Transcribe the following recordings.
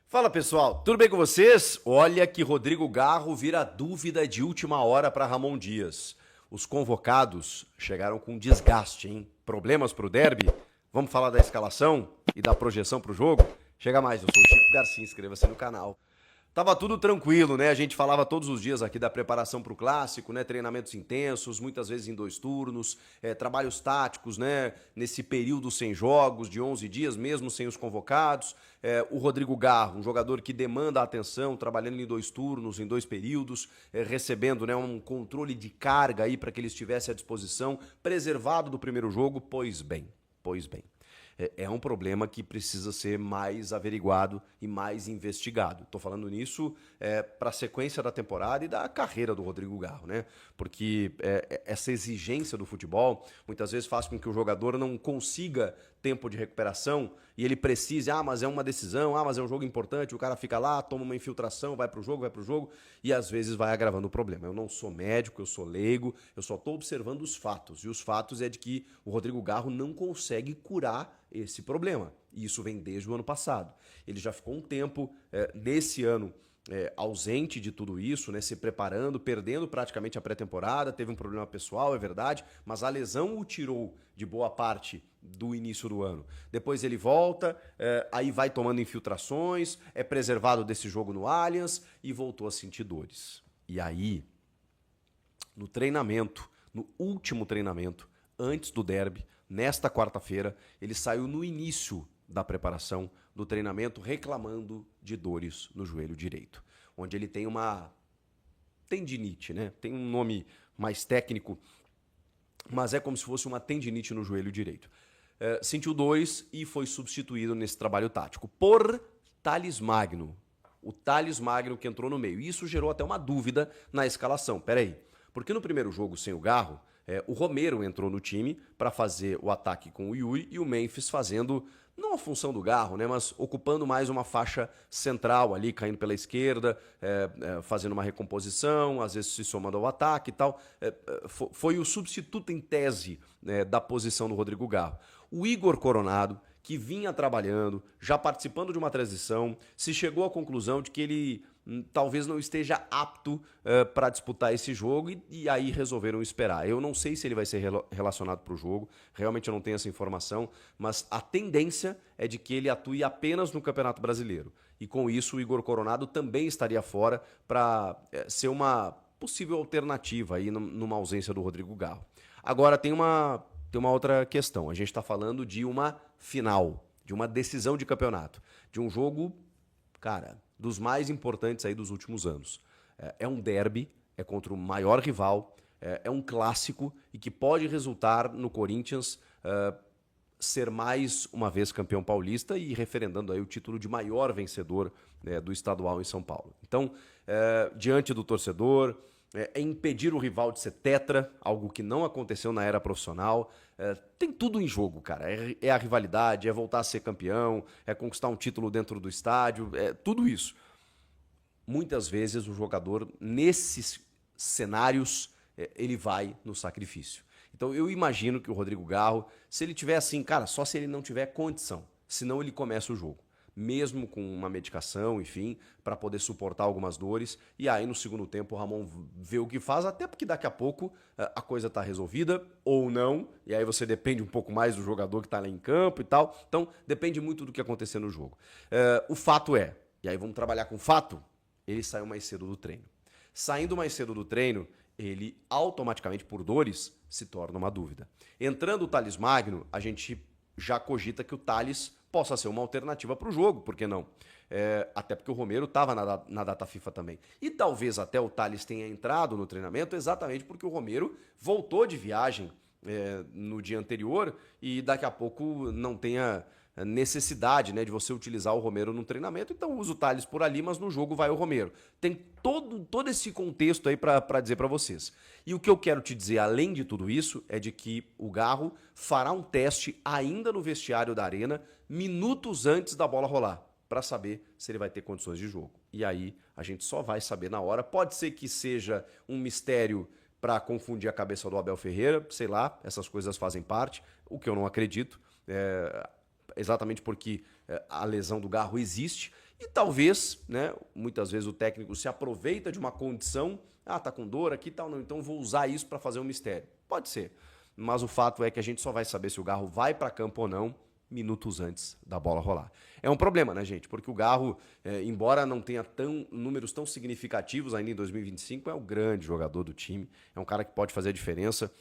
Fala pessoal, tudo bem com vocês? Olha que Rodrigo Garro vira dúvida de última hora para Ramon Dias. Os convocados chegaram com desgaste, hein? Problemas para o derby? Vamos falar da escalação e da projeção para o jogo? Chega mais, eu sou o Chico Garcia, inscreva-se no canal. Tava tudo tranquilo, né? A gente falava todos os dias aqui da preparação para o clássico, né? Treinamentos intensos, muitas vezes em 2 turnos, trabalhos táticos, né? Nesse período sem jogos, de 11 dias, mesmo sem os convocados. O Rodrigo Garro, um jogador que demanda a atenção, trabalhando em 2 turnos, em 2 períodos, recebendo, né, um controle de carga aí para que ele estivesse à disposição, preservado do primeiro jogo. Pois bem. É um problema que precisa ser mais averiguado e mais investigado. Estou falando nisso para a sequência da temporada e da carreira do Rodrigo Garro, né? Porque essa exigência do futebol muitas vezes faz com que o jogador não consiga tempo de recuperação e ele precise, mas é uma decisão, mas é um jogo importante, o cara fica lá, toma uma infiltração, vai pro jogo e às vezes vai agravando o problema. Eu não sou médico, eu sou leigo, eu só estou observando os fatos. E os fatos é de que o Rodrigo Garro não consegue curar esse problema. E isso vem desde o ano passado. Ele já ficou um tempo nesse ano ausente de tudo isso, né, se preparando, perdendo praticamente a pré-temporada, teve um problema pessoal, é verdade, mas a lesão o tirou de boa parte do início do ano. Depois ele volta, aí vai tomando infiltrações, é preservado desse jogo no Allianz e voltou a sentir dores. E aí, no treinamento, no último treinamento, antes do derby, nesta quarta-feira, ele saiu no início da preparação do treinamento reclamando de dores no joelho direito, onde ele tem uma tendinite, né? Tem um nome mais técnico, mas é como se fosse uma tendinite no joelho direito. Sentiu dores e foi substituído nesse trabalho tático por Thales Magno. O Thales Magno que entrou no meio. E isso gerou até uma dúvida na escalação. Peraí, porque no primeiro jogo sem o Garro, o Romero entrou no time para fazer o ataque com o Yuri e o Memphis fazendo, não a função do Garro, né, mas ocupando mais uma faixa central ali, caindo pela esquerda, fazendo uma recomposição, às vezes se somando ao ataque e tal. Foi o substituto em tese, né, da posição do Rodrigo Garro. O Igor Coronado, que vinha trabalhando, já participando de uma transição, se chegou à conclusão de que ele talvez não esteja apto para disputar esse jogo e aí resolveram esperar. Eu não sei se ele vai ser relacionado para o jogo, realmente eu não tenho essa informação, mas a tendência é de que ele atue apenas no Campeonato Brasileiro. E com isso o Igor Coronado também estaria fora para ser uma possível alternativa aí numa ausência do Rodrigo Garro. Agora tem uma outra questão. A gente está falando de uma final, de uma decisão de campeonato, de um jogo, cara, dos mais importantes aí dos últimos anos. É um derby, é contra o maior rival, é um clássico e que pode resultar no Corinthians ser mais uma vez campeão paulista e referendando aí o título de maior vencedor do estadual em São Paulo. Então, diante do torcedor, é impedir o rival de ser tetra, algo que não aconteceu na era profissional. Tem tudo em jogo, cara. É a rivalidade, é voltar a ser campeão, é conquistar um título dentro do estádio, é tudo isso. Muitas vezes o jogador, nesses cenários, ele vai no sacrifício. Então eu imagino que o Rodrigo Garro, se ele tiver assim, cara, só se ele não tiver condição, senão ele começa o jogo. Mesmo com uma medicação, enfim, para poder suportar algumas dores. E aí, no segundo tempo, o Ramon vê o que faz, até porque daqui a pouco a coisa está resolvida ou não. E aí você depende um pouco mais do jogador que está lá em campo e tal. Então, depende muito do que acontecer no jogo. O fato é, e aí vamos trabalhar com o fato, ele saiu mais cedo do treino. Saindo mais cedo do treino, ele automaticamente, por dores, se torna uma dúvida. Entrando o Thales Magno, a gente já cogita que o Thales possa ser uma alternativa para o jogo, por que não? Até porque o Romero estava na data FIFA também. E talvez até o Thales tenha entrado no treinamento exatamente porque o Romero voltou de viagem no dia anterior e daqui a pouco não tenha necessidade, né, de você utilizar o Romero no treinamento, então usa o Thales por ali, mas no jogo vai o Romero. Tem todo esse contexto aí para dizer para vocês. E o que eu quero te dizer, além de tudo isso, é de que o Garro fará um teste ainda no vestiário da Arena, minutos antes da bola rolar, para saber se ele vai ter condições de jogo. E aí a gente só vai saber na hora. Pode ser que seja um mistério para confundir a cabeça do Abel Ferreira, sei lá, essas coisas fazem parte, o que eu não acredito. Exatamente porque a lesão do Garro existe E talvez, né, muitas vezes o técnico se aproveita de uma condição, tá com dor aqui e tal, não, então vou usar isso para fazer um mistério. Pode ser, mas o fato é que a gente só vai saber se o Garro vai para campo ou não minutos antes da bola rolar. É um problema, né, gente? Porque o Garro, embora não tenha números tão significativos ainda em 2025, é o grande jogador do time, é um cara que pode fazer a diferença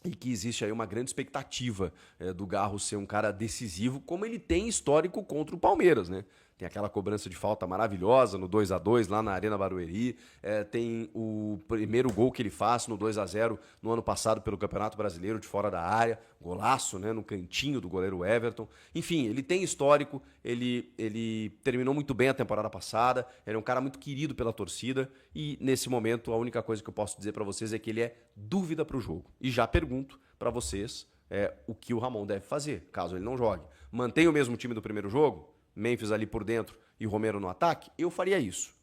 e que existe aí uma grande expectativa do Garro ser um cara decisivo, como ele tem histórico contra o Palmeiras, né? Tem aquela cobrança de falta maravilhosa no 2-2 lá na Arena Barueri. Tem o primeiro gol que ele faz no 2-0 no ano passado pelo Campeonato Brasileiro de fora da área. Golaço, né? No cantinho do goleiro Everton. Enfim, ele tem histórico. Ele terminou muito bem a temporada passada. Ele é um cara muito querido pela torcida. E nesse momento a única coisa que eu posso dizer para vocês é que ele é dúvida para o jogo. E já pergunto para vocês o que o Ramon deve fazer, caso ele não jogue. Mantém o mesmo time do primeiro jogo? Memphis ali por dentro e Romero no ataque? Eu faria isso,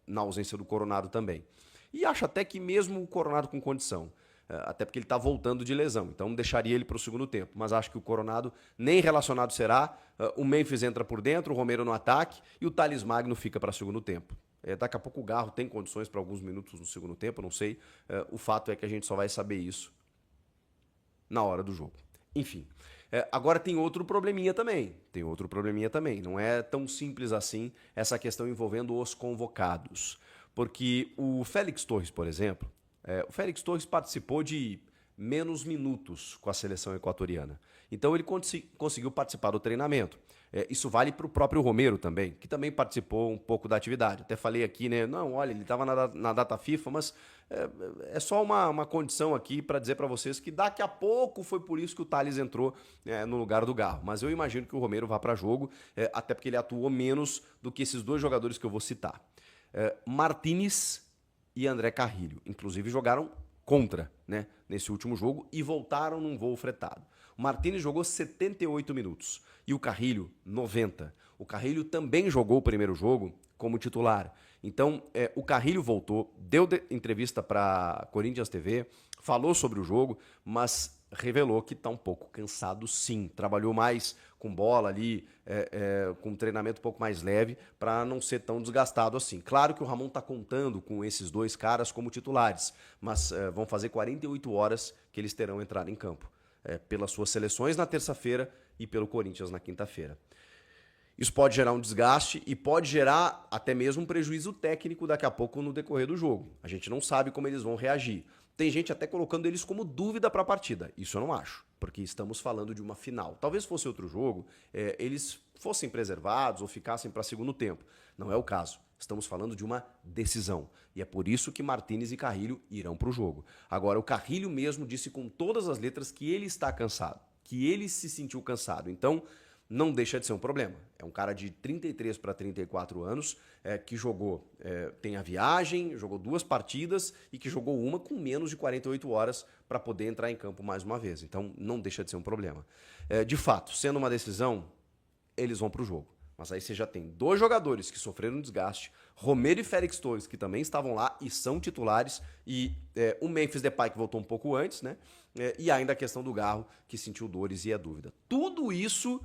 na ausência do Coronado também. E acho até que mesmo o Coronado com condição, até porque ele está voltando de lesão, então deixaria ele para o segundo tempo. Mas acho que o Coronado nem relacionado será, o Memphis entra por dentro, o Romero no ataque e o Thales Magno fica para segundo tempo. Daqui a pouco o Garro tem condições para alguns minutos no segundo tempo, não sei. O fato é que a gente só vai saber isso na hora do jogo. Enfim. Agora tem outro probleminha também. Não é tão simples assim essa questão envolvendo os convocados. Porque o Félix Torres, por exemplo, o Félix Torres participou de menos minutos com a seleção equatoriana. Então ele conseguiu participar do treinamento. Isso vale para o próprio Romero também, que também participou um pouco da atividade. Até falei aqui, né? Não, olha, ele estava na data FIFA, mas é só uma condição aqui para dizer para vocês que daqui a pouco foi por isso que o Thales entrou no lugar do Garro. Mas eu imagino que o Romero vá para jogo, até porque ele atuou menos do que esses dois jogadores que eu vou citar. Martínez e André Carrilho, inclusive jogaram contra, né, nesse último jogo e voltaram num voo fretado. O Martínez jogou 78 minutos e o Carrilho 90. O Carrilho também jogou o primeiro jogo como titular. Então, o Carrilho voltou, deu entrevista para Corinthians TV, falou sobre o jogo, mas revelou que está um pouco cansado sim. Trabalhou mais com bola ali, com um treinamento um pouco mais leve, para não ser tão desgastado assim. Claro que o Ramon está contando com esses dois caras como titulares, mas vão fazer 48 horas que eles terão entrado em campo. Pelas suas seleções na terça-feira e pelo Corinthians na quinta-feira. Isso pode gerar um desgaste e pode gerar até mesmo um prejuízo técnico daqui a pouco no decorrer do jogo. A gente não sabe como eles vão reagir. Tem gente até colocando eles como dúvida para a partida. Isso eu não acho, porque estamos falando de uma final. Talvez fosse outro jogo, eles fossem preservados ou ficassem para segundo tempo. Não é o caso. Estamos falando de uma decisão. E é por isso que Martínez e Carrilho irão para o jogo. Agora, o Carrilho mesmo disse com todas as letras que ele está cansado, que ele se sentiu cansado. Então, não deixa de ser um problema. É um cara de 33 para 34 anos que jogou, tem a viagem, jogou 2 partidas e que jogou uma com menos de 48 horas para poder entrar em campo mais uma vez. Então, não deixa de ser um problema. De fato, sendo uma decisão, eles vão para o jogo. Mas aí você já tem 2 jogadores que sofreram desgaste, Romero e Félix Torres, que também estavam lá e são titulares, e o Memphis Depay, que voltou um pouco antes, né? E ainda a questão do Garro, que sentiu dores e é dúvida. Tudo isso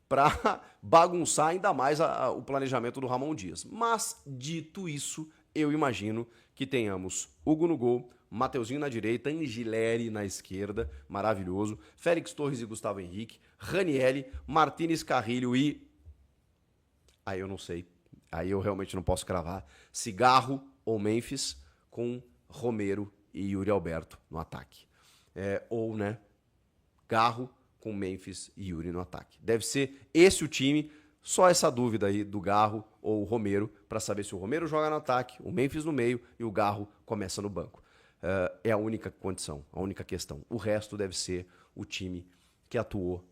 para bagunçar ainda mais o planejamento do Ramon Dias. Mas, dito isso, eu imagino que tenhamos Hugo no gol, Mateuzinho na direita, Angileri na esquerda, maravilhoso, Félix Torres e Gustavo Henrique, Ranieri, Martínez, Carrilho e... Aí eu não sei, aí eu realmente não posso cravar, se Garro ou Memphis com Romero e Yuri Alberto no ataque. Ou, né, Garro com Memphis e Yuri no ataque. Deve ser esse o time, só essa dúvida aí do Garro ou o Romero, para saber se o Romero joga no ataque, o Memphis no meio e o Garro começa no banco. É a única condição, a única questão. O resto deve ser o time que atuou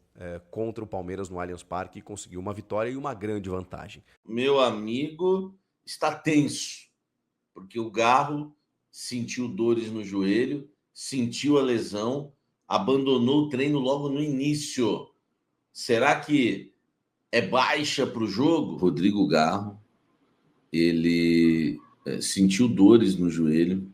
contra o Palmeiras no Allianz Parque e conseguiu uma vitória e uma grande vantagem. Meu amigo está tenso, porque o Garro sentiu dores no joelho, sentiu a lesão, abandonou o treino logo no início. Será que é baixa para o jogo? Rodrigo Garro, ele sentiu dores no joelho,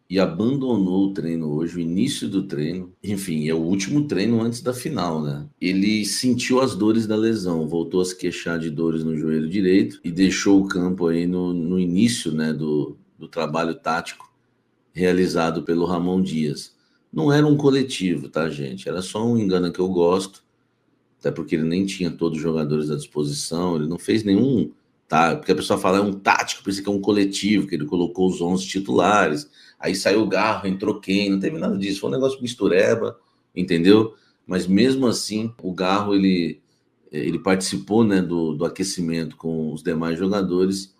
e abandonou o treino hoje, o início do treino. Enfim, é o último treino antes da final, né? Ele sentiu as dores da lesão, voltou a se queixar de dores no joelho direito e deixou o campo aí no início, né, do trabalho tático realizado pelo Ramon Dias. Não era um coletivo, tá, gente? Era só um engano que eu gosto, até porque ele nem tinha todos os jogadores à disposição, ele não fez nenhum, tá? Porque a pessoa fala, é um tático, pensa que é um coletivo, que ele colocou os 11 titulares, aí saiu o Garro, entrou quem, não teve nada disso, foi um negócio mistureba, entendeu? Mas mesmo assim, o Garro, ele participou, né, do aquecimento com os demais jogadores,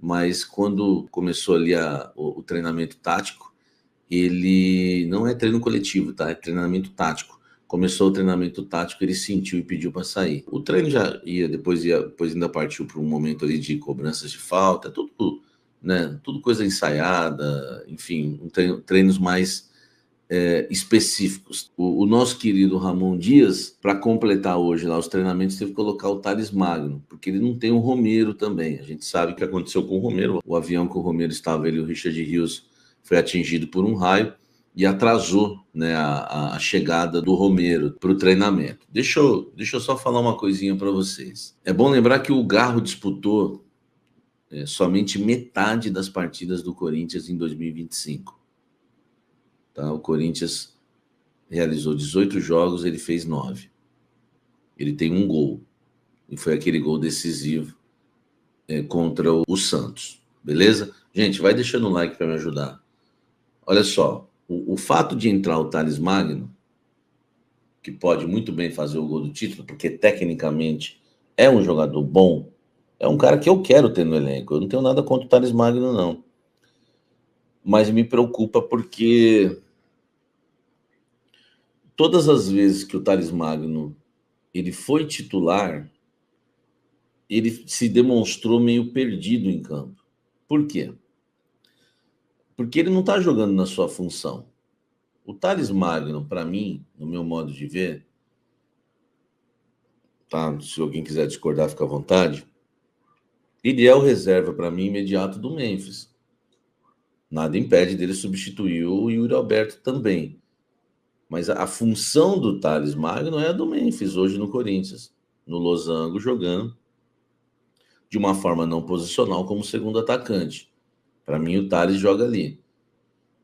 mas quando começou ali o treinamento tático, ele não é treino coletivo, tá? É treinamento tático. Começou o treinamento tático, ele sentiu e pediu para sair. O treino já depois ainda partiu para um momento ali de cobranças de falta, tudo, né? Tudo coisa ensaiada, enfim, treinos mais específicos. O nosso querido Ramon Dias, para completar hoje lá os treinamentos, teve que colocar o Thales Magno, porque ele não tem o Romero também. A gente sabe o que aconteceu com o Romero. O avião que o Romero estava, ele, o Richard Rios, foi atingido por um raio e atrasou, né, a chegada do Romero para o treinamento. Deixa eu só falar uma coisinha para vocês. É bom lembrar que o Garro disputou somente metade das partidas do Corinthians em 2025. Tá? O Corinthians realizou 18 jogos, ele fez 9. Ele tem um gol, e foi aquele gol decisivo contra o Santos. Beleza? Gente, vai deixando o like para me ajudar. Olha só, o fato de entrar o Thales Magno, que pode muito bem fazer o gol do título, porque tecnicamente é um jogador bom, é um cara que eu quero ter no elenco. Eu não tenho nada contra o Thales Magno, não. Mas me preocupa porque todas as vezes que o Thales Magno ele foi titular, ele se demonstrou meio perdido em campo. Por quê? Porque ele não está jogando na sua função. O Thales Magno, para mim, no meu modo de ver, tá? Se alguém quiser discordar, fica à vontade. Ele é o reserva, para mim, imediato do Memphis. Nada impede dele substituir o Yuri Alberto também. Mas a função do Thales Magno é a do Memphis, hoje no Corinthians. No losango, jogando de uma forma não posicional como segundo atacante. Para mim, o Thales joga ali.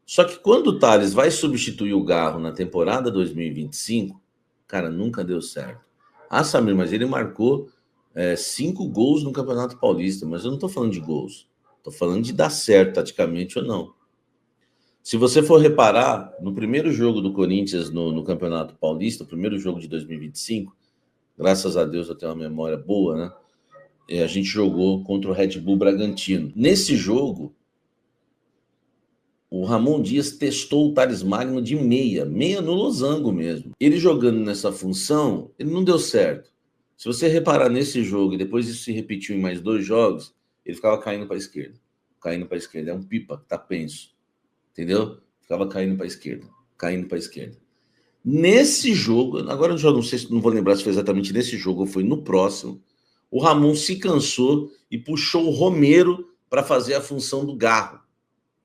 Só que quando o Thales vai substituir o Garro na temporada 2025, cara, nunca deu certo. Ah, Samir, mas ele marcou 5 gols no Campeonato Paulista, mas eu não estou falando de gols. Estou falando de dar certo taticamente ou não. Se você for reparar, no primeiro jogo do Corinthians no Campeonato Paulista, o primeiro jogo de 2025, graças a Deus eu tenho uma memória boa, né? A gente jogou contra o Red Bull Bragantino. Nesse jogo, o Ramon Dias testou o Thales Magno de meia no losango mesmo. Ele jogando nessa função, ele não deu certo. Se você reparar nesse jogo, e depois isso se repetiu em mais 2 jogos, ele ficava caindo para a esquerda. Caindo para a esquerda. É um pipa que tá penso. Entendeu? Ficava caindo para a esquerda. Caindo para a esquerda. Nesse jogo, agora eu já não sei, não vou lembrar se foi exatamente nesse jogo ou foi no próximo, o Ramon se cansou e puxou o Romero para fazer a função do Garro.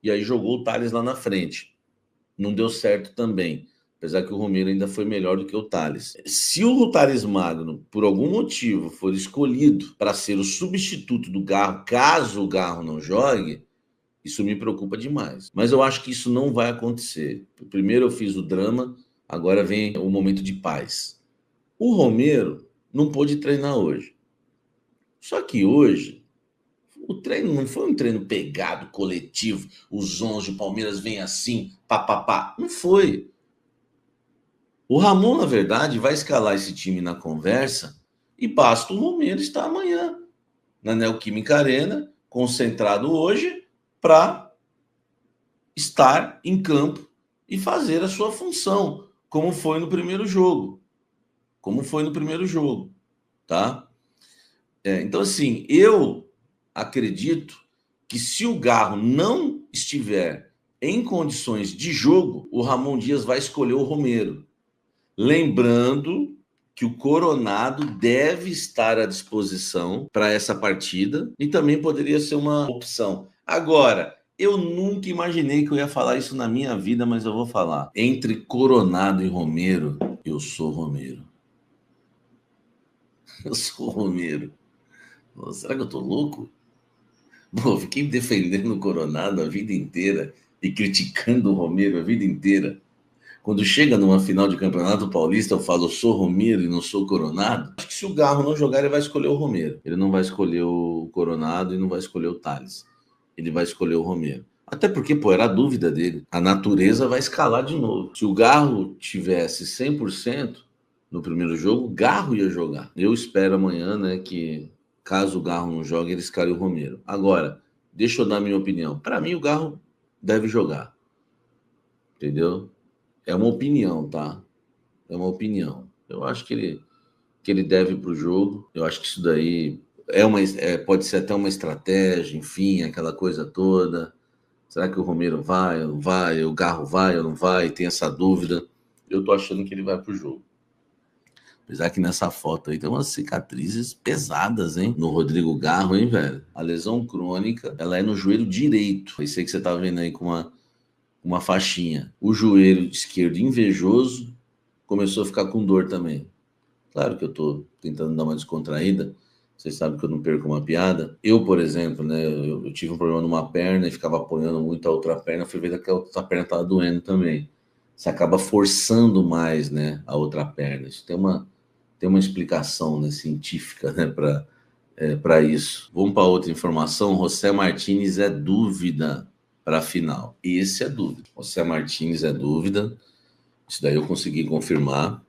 E aí jogou o Thales lá na frente. Não deu certo também. Apesar que o Romero ainda foi melhor do que o Thales. Se o Thales Magno, por algum motivo, for escolhido para ser o substituto do Garro, caso o Garro não jogue, isso me preocupa demais. Mas eu acho que isso não vai acontecer. Primeiro eu fiz o drama, agora vem o momento de paz. O Romero não pôde treinar hoje. Só que hoje, o treino não foi um treino pegado, coletivo, os 11, o Palmeiras vem assim, papapá. Não foi. O Ramon, na verdade, vai escalar esse time na conversa e basta o Romero estar amanhã na Neoquímica Arena, concentrado hoje, para estar em campo e fazer a sua função, como foi no primeiro jogo. Tá? Então, assim, eu acredito que se o Garro não estiver em condições de jogo, o Ramon Dias vai escolher o Romero. Lembrando que o Coronado deve estar à disposição para essa partida e também poderia ser uma opção. Agora, Eu nunca imaginei que eu ia falar isso na minha vida, mas eu vou falar. Entre Coronado e Romero, eu sou Romero. Eu sou Romero. Será que eu tô louco? Pô, fiquei defendendo o Coronado a vida inteira e criticando o Romero a vida inteira. Quando chega numa final de campeonato paulista, eu falo, eu sou Romero e não sou Coronado. Acho que se o Garro não jogar, ele vai escolher o Romero. Ele não vai escolher o Coronado e não vai escolher o Tales. Ele vai escolher o Romero. Até porque, pô, era a dúvida dele. A natureza vai escalar de novo. Se o Garro tivesse 100% no primeiro jogo, o Garro ia jogar. Eu espero amanhã, né, que caso o Garro não jogue, ele escale o Romero. Agora, deixa eu dar minha opinião. Para mim, o Garro deve jogar. Entendeu? É uma opinião, tá? É uma opinião. Eu acho que ele deve ir para o jogo. Eu acho que isso daí pode ser até uma estratégia, enfim, aquela coisa toda. Será que o Romero vai ou não vai? O Garro vai ou não vai? Tem essa dúvida. Eu tô achando que ele vai pro jogo. Apesar que nessa foto aí tem umas cicatrizes pesadas, hein? No Rodrigo Garro, hein, velho? A lesão crônica, ela é no joelho direito. Foi isso aí que você tá vendo aí com uma faixinha. O joelho esquerdo invejoso começou a ficar com dor também. Claro que eu tô tentando dar uma descontraída. Vocês sabem que eu não perco uma piada. Eu, por exemplo, né? Eu tive um problema numa perna e ficava apoiando muito a outra perna. Fui ver que a outra perna estava doendo também. Você acaba forçando mais, né? A outra perna. Isso tem uma explicação, né, científica, né? Para isso. Vamos para outra informação. José Martínez é dúvida para a final. Esse é dúvida. José Martínez é dúvida. Isso daí eu consegui confirmar.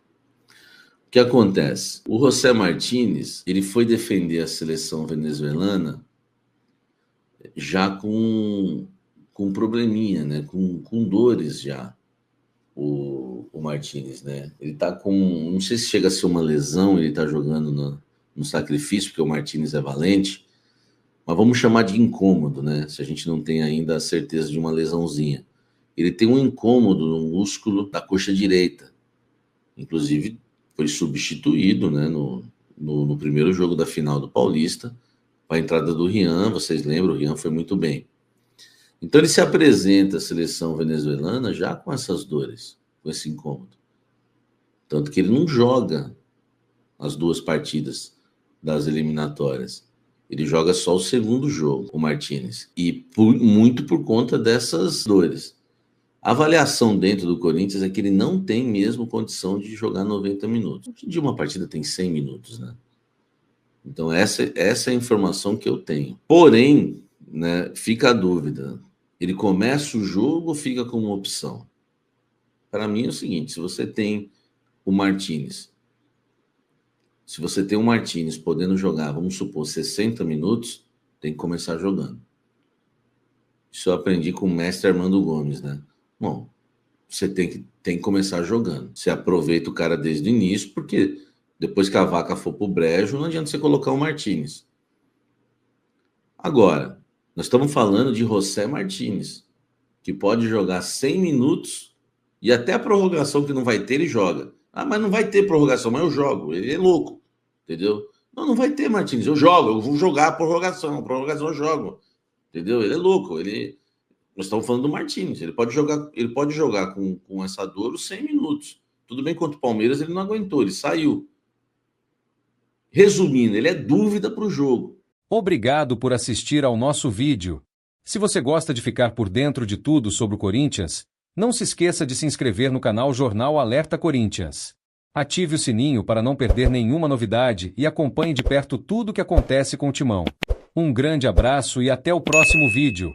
O que acontece? O José Martínez, ele foi defender a seleção venezuelana já com probleminha, né? Com dores já, o Martínez, né? Ele tá com, não sei se chega a ser uma lesão, ele tá jogando no sacrifício, porque o Martínez é valente, mas vamos chamar de incômodo, né? Se a gente não tem ainda a certeza de uma lesãozinha. Ele tem um incômodo no músculo da coxa direita. Inclusive, foi substituído, né, no primeiro jogo da final do Paulista, com a entrada do Rian. Vocês lembram, o Rian foi muito bem. Então ele se apresenta à seleção venezuelana já com essas dores, com esse incômodo. Tanto que ele não joga as duas partidas das eliminatórias. Ele joga só o segundo jogo, o Martínez. E muito por conta dessas dores. A avaliação dentro do Corinthians é que ele não tem mesmo condição de jogar 90 minutos. De uma partida tem 100 minutos, né? Então essa é a informação que eu tenho. Porém, né, fica a dúvida. Ele começa o jogo ou fica como opção? Para mim é o seguinte, se você tem o Martínez, podendo jogar, vamos supor, 60 minutos, tem que começar jogando. Isso eu aprendi com o mestre Armando Gomes, né? Bom, você tem que começar jogando. Você aproveita o cara desde o início, porque depois que a vaca for pro brejo, não adianta você colocar o Martínez. Agora, nós estamos falando de José Martínez, que pode jogar 100 minutos e até a prorrogação que não vai ter, ele joga. Ah, mas não vai ter prorrogação, mas eu jogo. Ele é louco, entendeu? Não vai ter, Martínez. Eu jogo, eu vou jogar a prorrogação eu jogo. Entendeu? Ele é louco, nós estamos falando do Martínez, ele pode jogar com essa dor os 100 minutos. Tudo bem, contra o Palmeiras ele não aguentou, ele saiu. Resumindo, ele é dúvida para o jogo. Obrigado por assistir ao nosso vídeo. Se você gosta de ficar por dentro de tudo sobre o Corinthians, não se esqueça de se inscrever no canal Jornal Alerta Corinthians. Ative o sininho para não perder nenhuma novidade e acompanhe de perto tudo o que acontece com o Timão. Um grande abraço e até o próximo vídeo.